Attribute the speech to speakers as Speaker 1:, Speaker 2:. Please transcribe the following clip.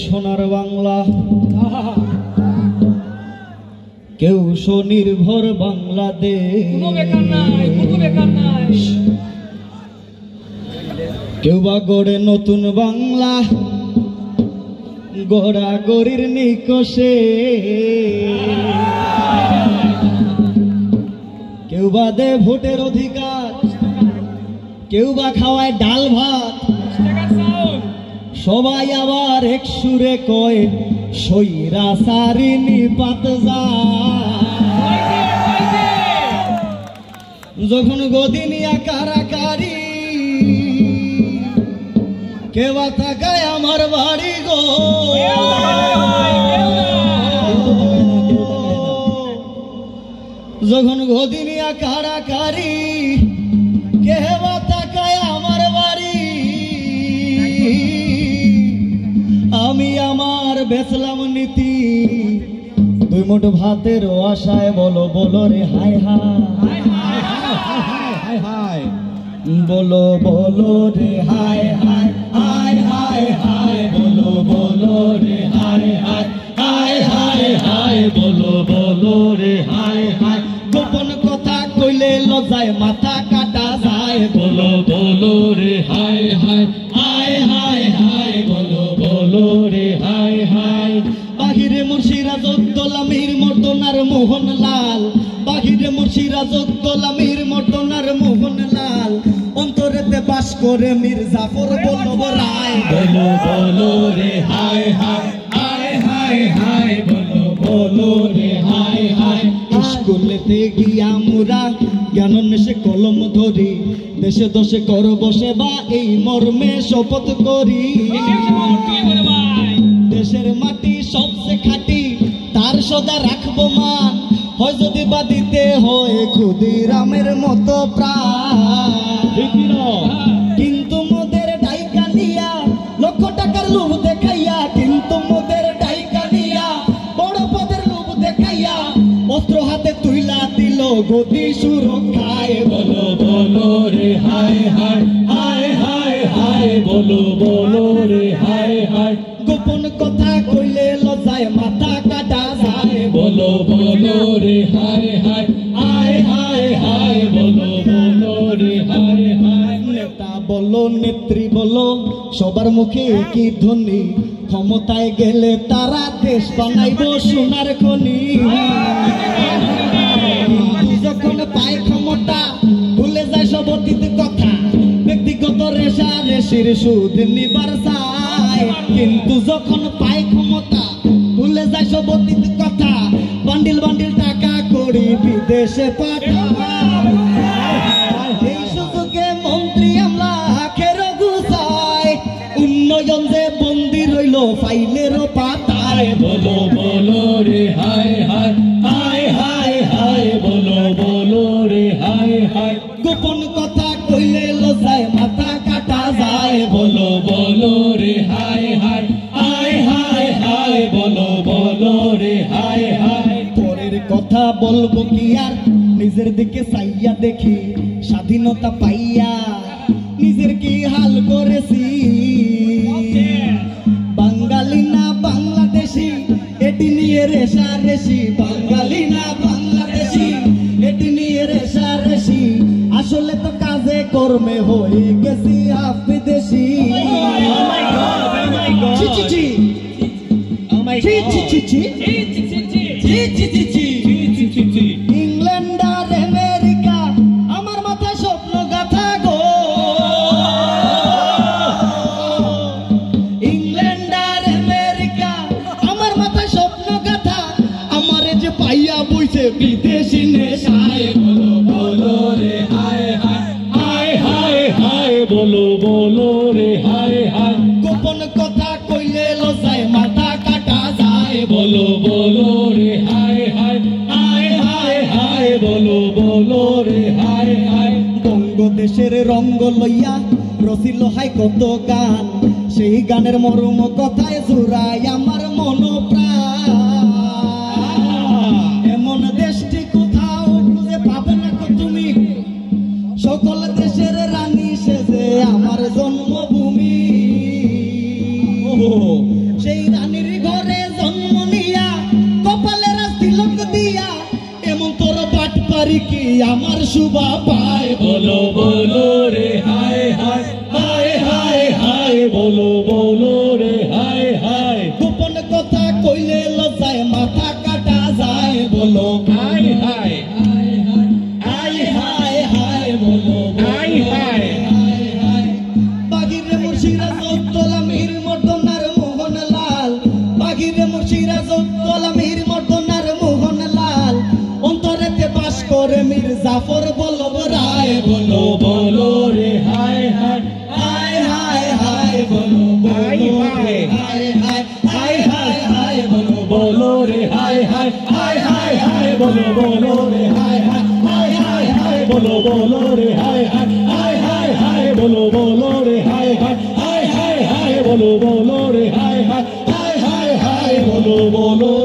Speaker 1: সোনার বাংলা, কেউ স্বনির্ভর বাংলাদেশ, কেউ বা গড়ে নতুন বাংলা গড়াগড়ির নিকষে, কেউ বা দে ভোটের অধিকার, কেউ বা খাওয়ায় ডাল ভাত, সবাই আবার এক সুরে কয় সৈরাচারী নিপাত যায়। যখন গদিনিয়া কারাকারি, কেউ বা তাকায় আমার বাড়ি গো, যখন গদিনিয়া কারাকারি, কেউ বা তাকায় আমার বাড়ি। আমি আমার বেচলাম নীতি, দুই মুঠ ভাতের আশায়, বলো বলো রে হায় হায় হায় হায়, বলো বলো রে হায় হায় হায় হায় হায়, বলো বলো রে হায় হায় হায় হায় হায়, বলো বলো রে হায় হায়। গোপন কথা কইলে লজ্জায় মাথা কাটা যায়, বলো বলো রে হায় হায় হায় হায় হায়, বলো বলো রে হায় হায়। বাহিরে মুর্শিদাবাদ গোলামীর মর্দনার মোহনলাল, বাহিরে মুর্শিদাবাদ গোলামীর মর্দনার মোহনলাল, অন্তরেতে বাস করে মীর জাফর বল্লভ রায়, বলো বলো রে হায় হায় হায় হায় হায়, বলো বলো রে হায় হায়। স্কুলেতে গিয়া মুরা জ্ঞান নেশে কলম ধরি, দেশে দশে করব সেবা এই মর্মে শপথ করি। দেশের মাটি সবচেয়ে খাঁটি, তার সদা রাখবো মান, হয় যদি বা দিতে হয় ক্ষুদিরামের মতো প্রাণ। কিন্তু মোদের ডাইকা নিয়া লক্ষ টাকার লোভ দেখাইয়া, কিন্তু মোদের ডাইকা নিয়া বড় পদের লোভ দেখাইয়া, অস্ত্র হাতে তুইলা দিল গদি সুরক্ষায়, বলো বলো রে হায় হায় হায় হায় হায়, বলো বলো রে হায় হায়। গোপন কথা কইলে লজ্জায় মাথা কাটা যায়, বলো বলো রে হায় হায় হায় হায় হায়, বলো বলো রে হায় হায়। নেতা বলো নেত্রী বলো সবার মুখে কি ধ্বনি, ক্ষমতায় গেলে তারা দেশ বানাইব সোনার খনি। যখন পায় ক্ষমতা ভুলে যায় সব অতীত কথা, ব্যক্তিগত রেশা রেশির সুদ নিবার চায়। কিন্তু যখন পায় ক্ষমতা ভুলে যায় সব অতীত কথা, বান্ডিল বান্ডিল টাকা করি বিদেশে পাঠায়। এই সুযোগে মন্ত্রী আমলা আখের গুছায়, উন্নয়ন যে বন্দি রইল ফাইলেরও পাতায়, বলো বলো রে হায় হায় হায় হায় হায়, বলো বলো রে হায় হায়। গোপন কথা কইলে লজ্জায় মাথা কাটা যায়, বলো বলো রে হায় হায় হায় হায় হায়, বলো বলো রে হায় হায়। পরের কথা বলবো কি আর, নিজের দিকে চাইয়া দেখি, স্বাধীনতা পাইয়া নিজের কি হাল করেছি। বাঙালি না বাংলাদেশি এটি নিয়ে রেশারেশি, বাঙালি না বাংলাদেশি এটি নিয়ে রেশারেশি, আসলে তো কাজে কর্মে হয়ে গেছি হাফিদেশি। ইংল্যান্ড আর আমেরিকা আমার মাথায় স্বপ্ন গাথা গো, ইংল্যান্ড আর আমেরিকা আমার মাথায় স্বপ্ন গাথা, আমারে যে পাইয়া বইছে বিদেশি নেশায়, বলো বলো রে হায় হায় হায় হায় হায়, বলো বলো রে হায় হায়। গোপন কথা কইলে লজ্জায় মাথা কাটা যায়, বলো বলো রে হায় হায় হায় হায় হায়, বলো বলো রে হায় হায়। বঙ্গদেশের রঙ্গ লইয়া রচিল হাই কত গান, সেই গানের মর্ম কথায় জোড়ায় আমার মন প্রাণ। এমন দেশটি কোথাও খুঁজে পাবে না তুমি, সকল দেশের রানী সেজে আমার জন্মভূমি। সেই আমার শুভা পায় বলো বলো রে হায় হায় হায় হায় হায় বলো বলো রে হায় হায় গোপন কথা কইলে লজ্জায় মাথা কাটা যায় বলো হায় হায় হায় হায় হায় বলো হায় হায় বাগিরে মুর্শিদাবাদ উত্তলা মীর মর্দনার মোহনলাল বাগিরে মুর্শিদাবাদ উত্তলা মীর মর্দনার মোহনলাল অন্তরেতে বাস করে মীর জাফর বল্লভ রায় বলো বলো রে হায় হায় হায় হায় হায় বলো হায় হায় হায় হায় হায় হায় বলো বলো রে হায় হায় হায় হায় হায় বলো বলো রে হায় হায় হায় হায় হায় বলো বলো রে হায় হায় হায় হায় হায় বলো বলো রে হায় হায় হায় হায় হায় বলো বলো রে হায় হায় হায় হায় হায় বলো বলো